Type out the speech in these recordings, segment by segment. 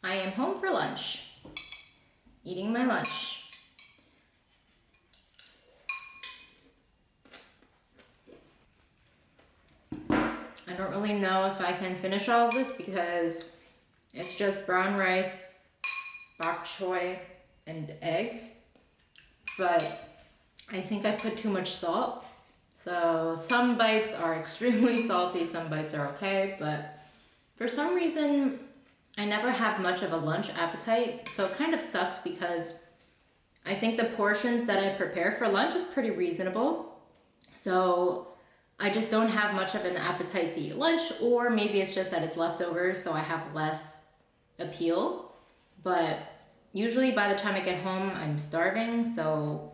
I am home for lunch, eating my lunch. I don't really know if I can finish all of this because it's just brown rice, bok choy, and eggs. But I think I put too much salt. So some bites are extremely salty, some bites are okay, but for some reason, I never have much of a lunch appetite. So it kind of sucks because I think the portions that I prepare for lunch is pretty reasonable. So I just don't have much of an appetite to eat lunch, or maybe it's just that it's leftovers, so I have less appeal. But usually by the time I get home, I'm starving, so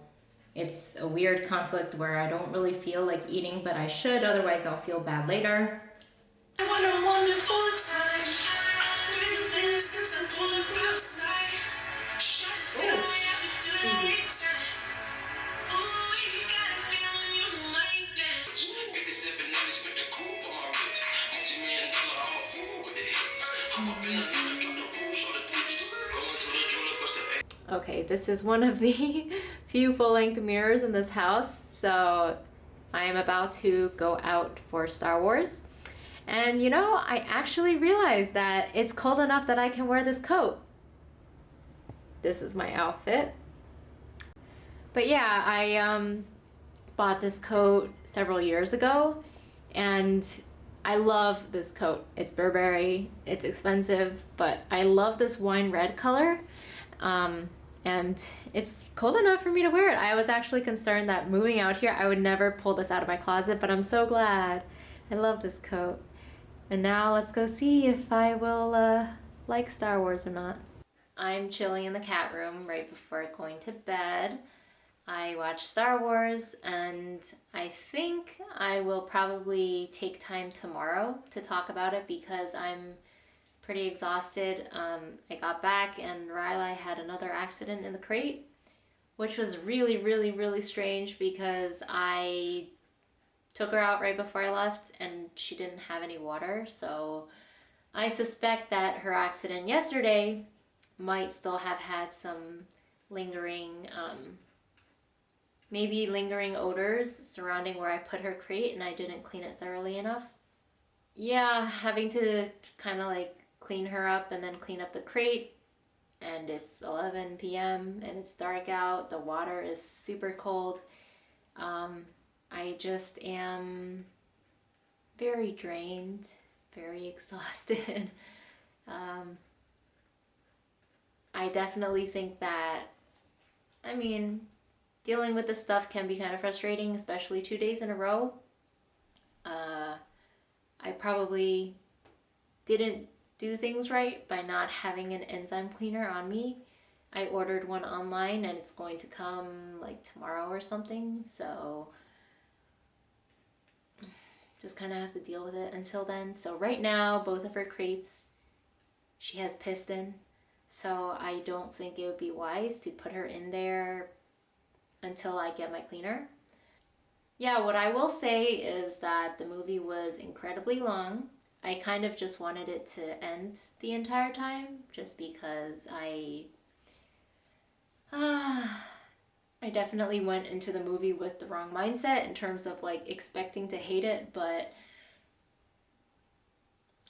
it's a weird conflict where I don't really feel like eating, but I should, otherwise I'll feel bad later. What a wonderful time. Been missing since I pulled up outside. Shut down every time. Ooh, you got a feeling you might get. Get this zipping on this with the coupe on my wrist. $1 I'm a fool with the hits. I'm up in another, drop the rules or the tickets. Going to the jeweler, bust the Okay, this is one of the few full-length mirrors in this house, so I am about to go out for Star Wars. And you know, I actually realized that it's cold enough that I can wear this coat. This is my outfit. But yeah, I bought this coat several years ago, and I love this coat. It's Burberry, it's expensive, but I love this wine red color. And it's cold enough for me to wear it. I was actually concerned that moving out here, I would never pull this out of my closet, but I'm so glad. I love this coat. And now let's go see if I will like Star Wars or not. I'm chilling in the cat room right before going to bed. I watched Star Wars, and I think I will probably take time tomorrow to talk about it because I'm pretty exhausted. I got back and Riley had another accident in the crate, which was really, really, really strange because I took her out right before I left and she didn't have any water. So I suspect that her accident yesterday might still have had some lingering, maybe lingering odors surrounding where I put her crate and I didn't clean it thoroughly enough. Yeah, having to kind of like clean her up and then clean up the crate, and it's 11 p.m. and it's dark out. The water is super cold. I just am very drained, very exhausted. I definitely think that, I mean, dealing with this stuff can be kind of frustrating, especially 2 days in a row. I probably didn't do things right by not having an enzyme cleaner on me. I ordered one online and it's going to come like tomorrow or something, so just kind of have to deal with it until then. So right now, both of her crates, she has piston, so I don't think it would be wise to put her in there until I get my cleaner. Yeah, what I will say is that the movie was incredibly long. I kind of just wanted it to end the entire time just because I definitely went into the movie with the wrong mindset in terms of like expecting to hate it, but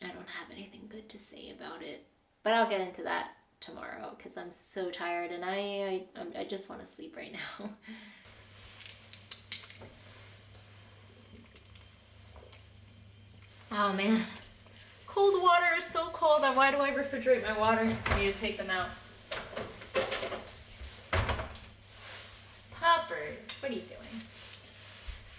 I don't have anything good to say about it. But I'll get into that tomorrow because I'm so tired and I just want to sleep right now. Oh man. Cold water is so cold. Why do I refrigerate my water? I need to take them out. Poppers, what are you doing?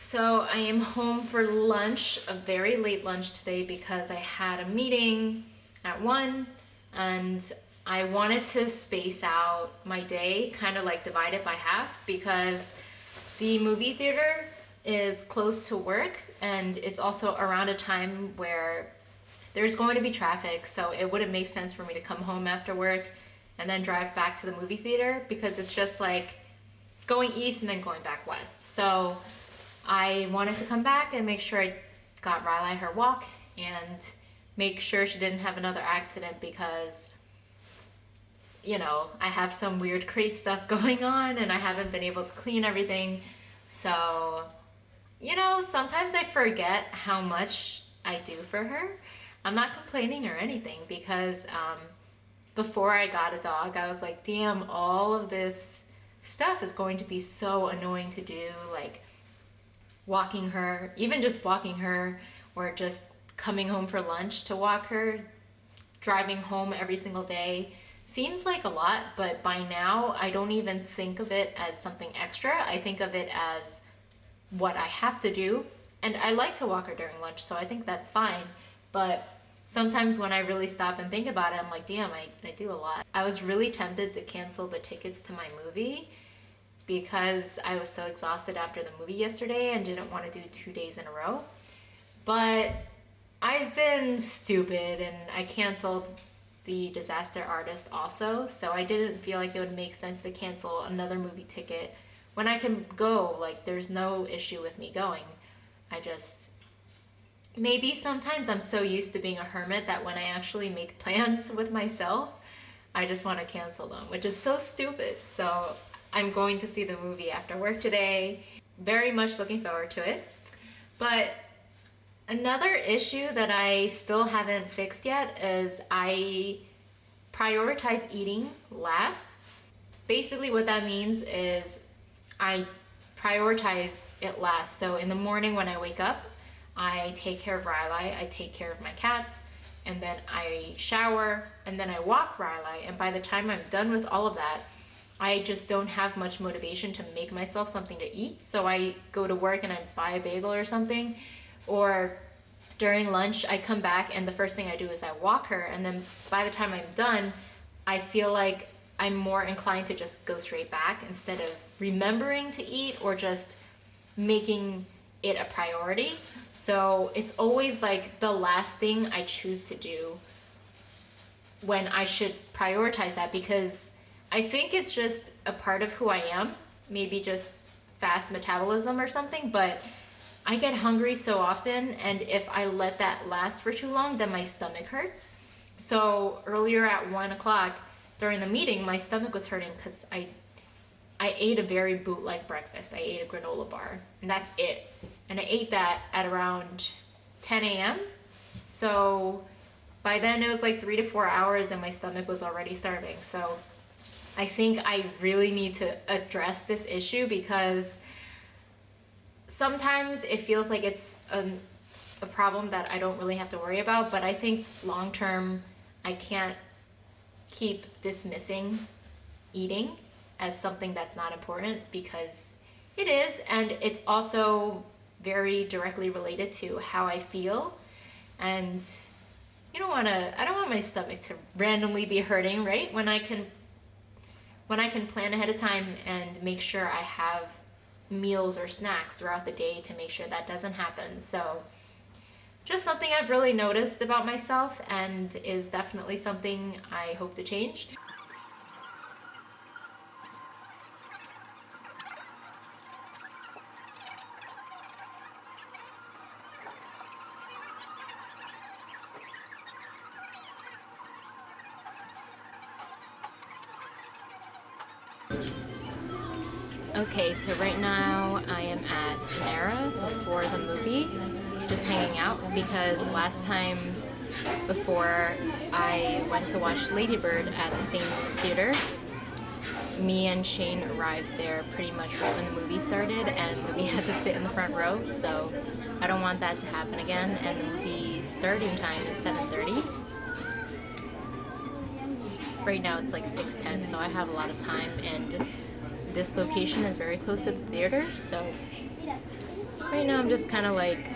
So I am home for lunch, a very late lunch today because I had a meeting at 1 and I wanted to space out my day, kind of like divide it by half because the movie theater is close to work and it's also around a time where there's going to be traffic, so it wouldn't make sense for me to come home after work and then drive back to the movie theater because it's just like going east and then going back west. So I wanted to come back and make sure I got Riley her walk and make sure she didn't have another accident because you know, I have some weird crate stuff going on and I haven't been able to clean everything. So, you know, sometimes I forget how much I do for her. I'm not complaining or anything because before I got a dog, I was like, damn, all of this stuff is going to be so annoying to do. Like walking her, even just walking her, or just coming home for lunch to walk her, driving home every single day. Seems like a lot, but by now I don't even think of it as something extra. I think of it as what I have to do. And I like to walk her during lunch, so I think that's fine. But sometimes when I really stop and think about it, I'm like, damn, I do a lot. I was really tempted to cancel the tickets to my movie because I was so exhausted after the movie yesterday and didn't want to do 2 days in a row. But I've been stupid and I canceled the Disaster Artist also, so I didn't feel like it would make sense to cancel another movie ticket when I can go. Like, there's no issue with me going. I just, maybe sometimes I'm so used to being a hermit that when I actually make plans with myself, I just want to cancel them, which is so stupid. So I'm going to see the movie after work today. Very much looking forward to it. But another issue that I still haven't fixed yet is I prioritize eating last. Basically what that means is I prioritize it last. So in the morning when I wake up, I take care of Riley, I take care of my cats, and then I shower, and then I walk Riley. And by the time I'm done with all of that, I just don't have much motivation to make myself something to eat. So I go to work and I buy a bagel or something. Or during lunch, I come back and the first thing I do is I walk her. And then by the time I'm done, I feel like I'm more inclined to just go straight back instead of remembering to eat or just making it a priority. So it's always like the last thing I choose to do when I should prioritize that, because I think it's just a part of who I am, maybe just fast metabolism or something, but I get hungry so often, and if I let that last for too long, then my stomach hurts. So earlier at 1 o'clock during the meeting, my stomach was hurting because I ate a very bootleg breakfast. I ate a granola bar, and that's it. And I ate that at around 10 a.m. So by then it was like 3 to 4 hours and my stomach was already starving. So I think I really need to address this issue, because sometimes it feels like it's a problem that I don't really have to worry about, but I think long term I can't keep dismissing eating as something that's not important, because it is, and it's also very directly related to how I feel. And I don't want my stomach to randomly be hurting, right? When I can plan ahead of time and make sure I have meals or snacks throughout the day to make sure that doesn't happen. So just something I've really noticed about myself, and is definitely something I hope to change. Okay, so right now I am at Panera before the movie, just hanging out, because last time before I went to watch Lady Bird at the same theater, me and Shane arrived there pretty much right when the movie started, and we had to sit in the front row, so I don't want that to happen again. And the movie starting time is 7:30. Right now it's like 6:10, so I have a lot of time, and this location is very close to the theater, so right now I'm just kind of like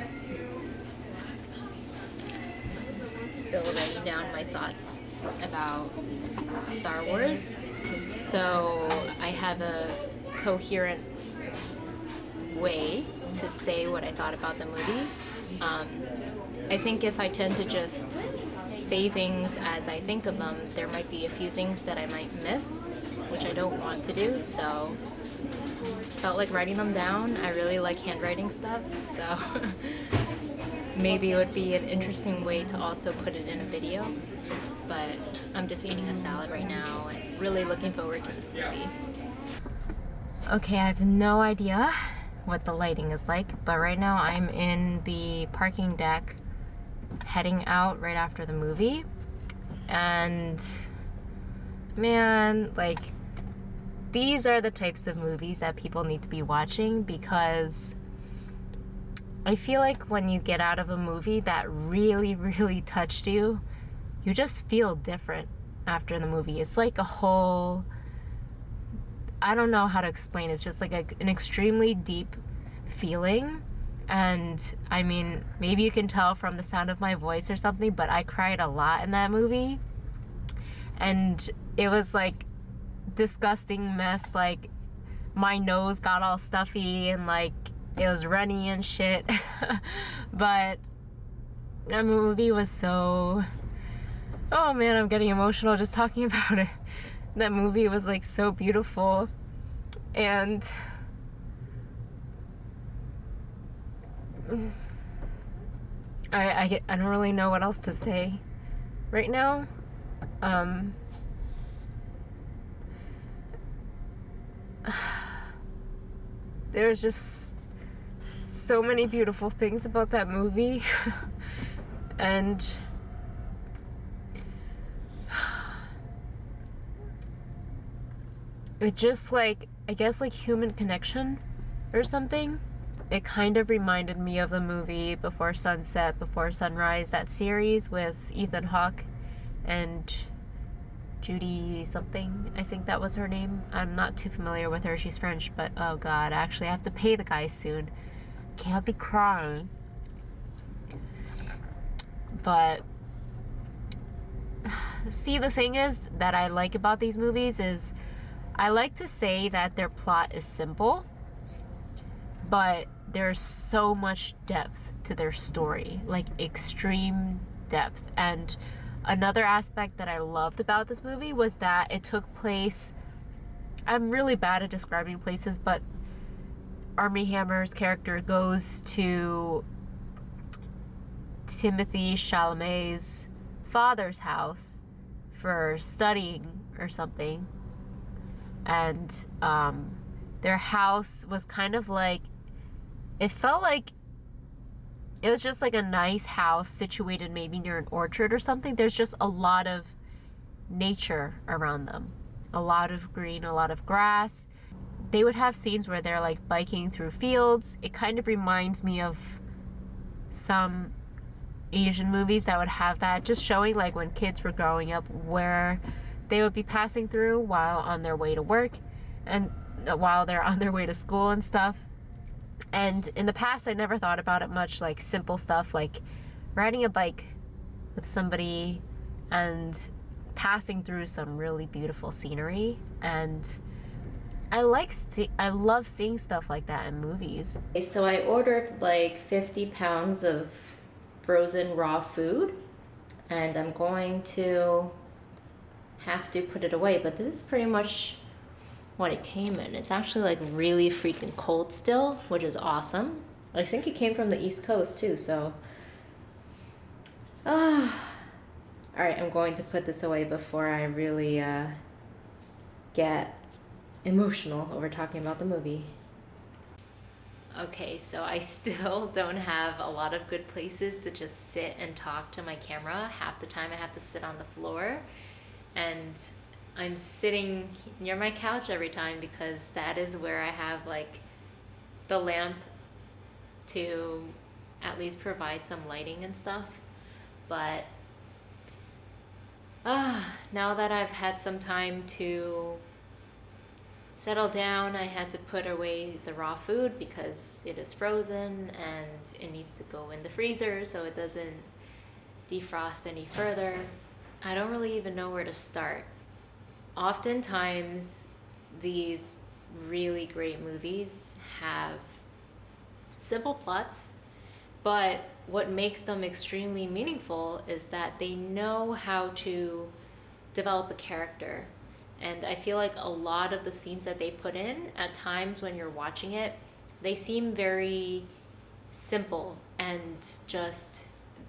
still writing down my thoughts about Star Wars, so I have a coherent way to say what I thought about the movie. I think if I tend to just say things as I think of them, there might be a few things that I might miss, which I don't want to do, so felt like writing them down. I really like handwriting stuff, so maybe it would be an interesting way to also put it in a video. but I'm just eating a salad right now and really looking forward to this movie. Okay, I have no idea what the lighting is like, but right now I'm in the parking deck heading out right after the movie, and man, like, these are the types of movies that people need to be watching, because I feel like when you get out of a movie that really, really touched you, you just feel different after the movie. It's like a whole, I don't know how to explain. It's just like an extremely deep feeling. And I mean, maybe you can tell from the sound of my voice or something, but I cried a lot in that movie. And it was like disgusting mess. Like, my nose got all stuffy and like it was runny and shit. But that movie was so, oh man, I'm getting emotional just talking about it. That movie was like so beautiful, and I don't really know what else to say right now. There's just so many beautiful things about that movie. And it just, like, I guess like human connection or something. It kind of reminded me of the movie Before Sunset, Before Sunrise, that series with Ethan Hawke and Judy something. I think that was her name. I'm not too familiar with her. She's French, but oh god, actually I have to pay the guy soon. Can't be crying. But see, the thing is that I like about these movies is I like to say that their plot is simple, but there's so much depth to their story, like extreme depth. And another aspect that I loved about this movie was that it took place, I'm really bad at describing places, but Armie Hammer's character goes to Timothy Chalamet's father's house for studying or something. And their house was kind of like, it felt like it was just like a nice house situated maybe near an orchard or something. There's just a lot of nature around them, a lot of green, a lot of grass. They would have scenes where they're like biking through fields. It kind of reminds me of some Asian movies that would have that, just showing like when kids were growing up, where they would be passing through while on their way to work and while they're on their way to school and stuff. And in the past, I never thought about it much, like simple stuff like riding a bike with somebody and passing through some really beautiful scenery. And I love seeing stuff like that in movies. So I ordered like 50 pounds of frozen raw food, and I'm going to have to put it away, but this is pretty much what it came in. It's actually like really freaking cold still, which is awesome. I think it came from the East Coast too, so all right, I'm going to put this away before I really get emotional over talking about the movie. Okay, so I still don't have a lot of good places to just sit and talk to my camera. Half the time I have to sit on the floor, and I'm sitting near my couch every time because that is where I have like the lamp to at least provide some lighting and stuff. But now that I've had some time to settle down, I had to put away the raw food because it is frozen and it needs to go in the freezer so it doesn't defrost any further. I don't really even know where to start. Oftentimes, these really great movies have simple plots, but what makes them extremely meaningful is that they know how to develop a character. And I feel like a lot of the scenes that they put in, at times when you're watching it, they seem very simple and just,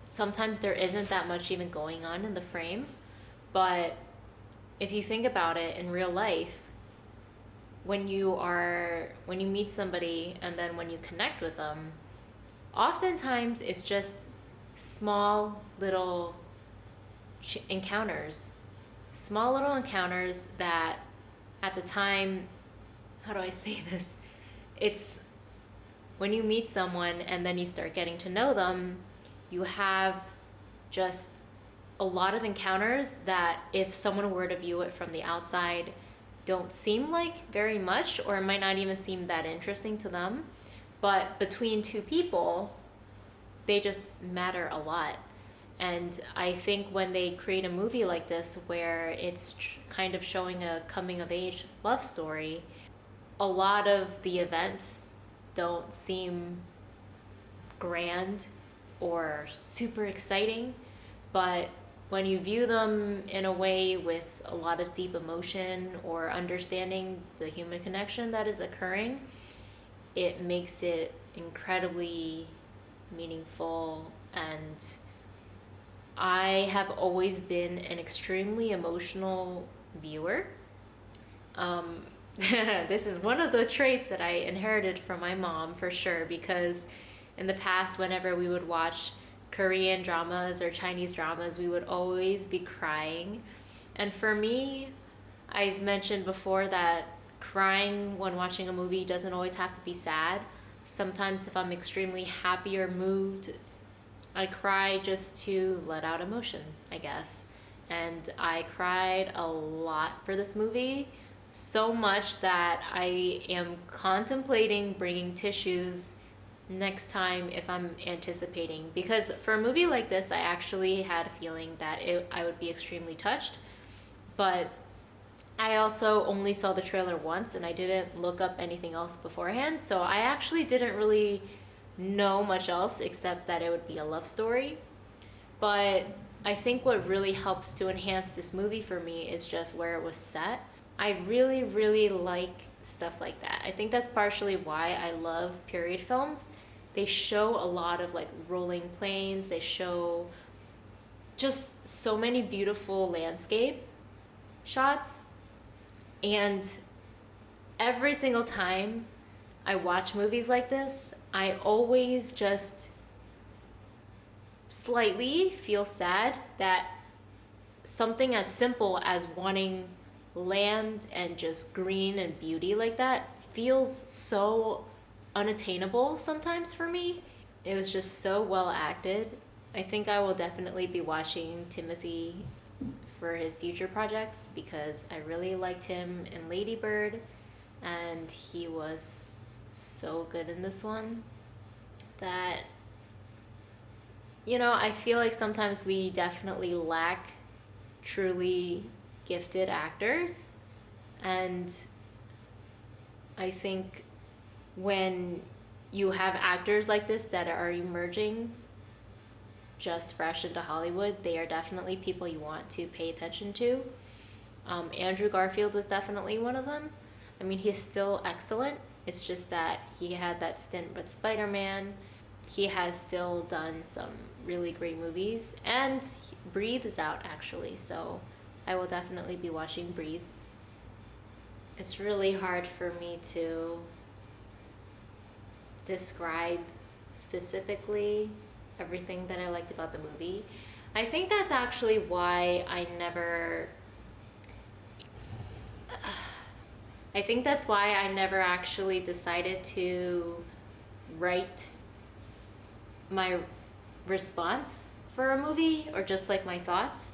sometimes there isn't that much even going on in the frame. But if you think about it in real life, when you meet somebody and then when you connect with them, oftentimes it's just small little encounters, small little encounters that at the time, how do I say this? It's when you meet someone and then you start getting to know them, you have just a lot of encounters that if someone were to view it from the outside don't seem like very much, or it might not even seem that interesting to them, but between two people they just matter a lot. And I think when they create a movie like this where it's kind of showing a coming of age love story, a lot of the events don't seem grand or super exciting, but when you view them in a way with a lot of deep emotion or understanding the human connection that is occurring, it makes it incredibly meaningful. And I have always been an extremely emotional viewer. This is one of the traits that I inherited from my mom for sure, because in the past, whenever we would watch Korean dramas or Chinese dramas, we would always be crying. And for me, I've mentioned before that crying when watching a movie doesn't always have to be sad. Sometimes, if I'm extremely happy or moved, I cry just to let out emotion, I guess. And I cried a lot for this movie, so much that I am contemplating bringing tissues next time if I'm anticipating. Because for a movie like this, I actually had a feeling that I would be extremely touched. But I also only saw the trailer once and I didn't look up anything else beforehand. So I actually didn't really know much else except that it would be a love story. But I think what really helps to enhance this movie for me is just where it was set. I really, really like stuff like that. I think that's partially why I love period films. They show a lot of like rolling plains, they show just so many beautiful landscape shots. And every single time I watch movies like this, I always just slightly feel sad that something as simple as wanting land and just green and beauty like that feels so unattainable sometimes for me. It was just so well acted. I think I will definitely be watching Timothy for his future projects because I really liked him in Lady Bird and he was so good in this one that, you know, I feel like sometimes we definitely lack truly gifted actors. And I think when you have actors like this that are emerging just fresh into Hollywood, they are definitely people you want to pay attention to. Andrew Garfield was definitely one of them. I mean, he's still excellent. It's just that he had that stint with Spider-Man. He has still done some really great movies. And Breathe is out, actually, so I will definitely be watching Breathe. It's really hard for me to describe specifically everything that I liked about the movie. I think that's actually why I think that's why I never actually decided to write my response for a movie or just like my thoughts,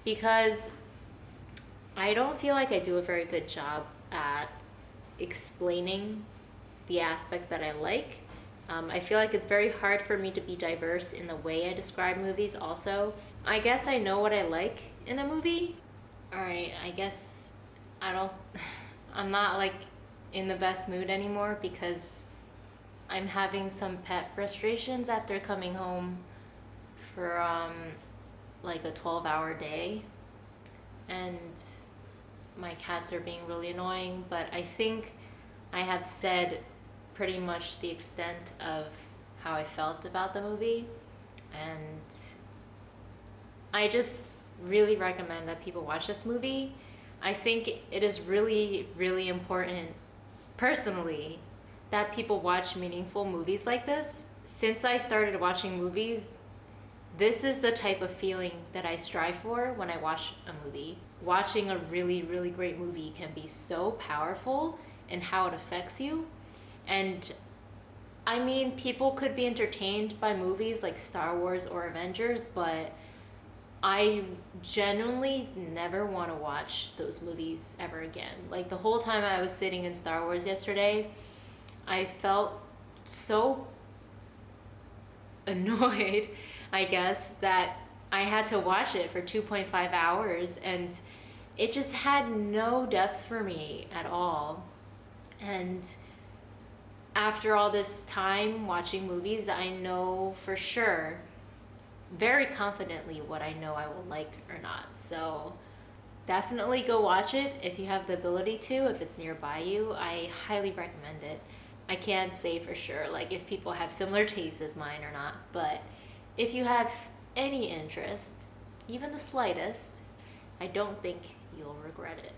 because I don't feel like I do a very good job at explaining the aspects that I like. I feel like it's very hard for me to be diverse in the way I describe movies also. I guess I know what I like in a movie. Alright, I guess I'm not like in the best mood anymore because I'm having some pet frustrations after coming home for like a 12-hour day. And my cats are being really annoying, but I think I have said pretty much the extent of how I felt about the movie. And I just really recommend that people watch this movie. I think it is really, really important, personally, that people watch meaningful movies like this. Since I started watching movies, this is the type of feeling that I strive for when I watch a movie. Watching a really, really great movie can be so powerful in how it affects you. And I mean, people could be entertained by movies like Star Wars or Avengers, but I genuinely never want to watch those movies ever again. Like the whole time I was sitting in Star Wars yesterday, I felt so annoyed, I guess, that I had to watch it for 2.5 hours, and it just had no depth for me at all. And after all this time watching movies, I know for sure, very confidently, what I know I will like or not. So definitely go watch it if you have the ability to, if it's nearby you. I highly recommend it. I can't say for sure like if people have similar tastes as mine or not, but if you have any interest, even the slightest, I don't think you'll regret it.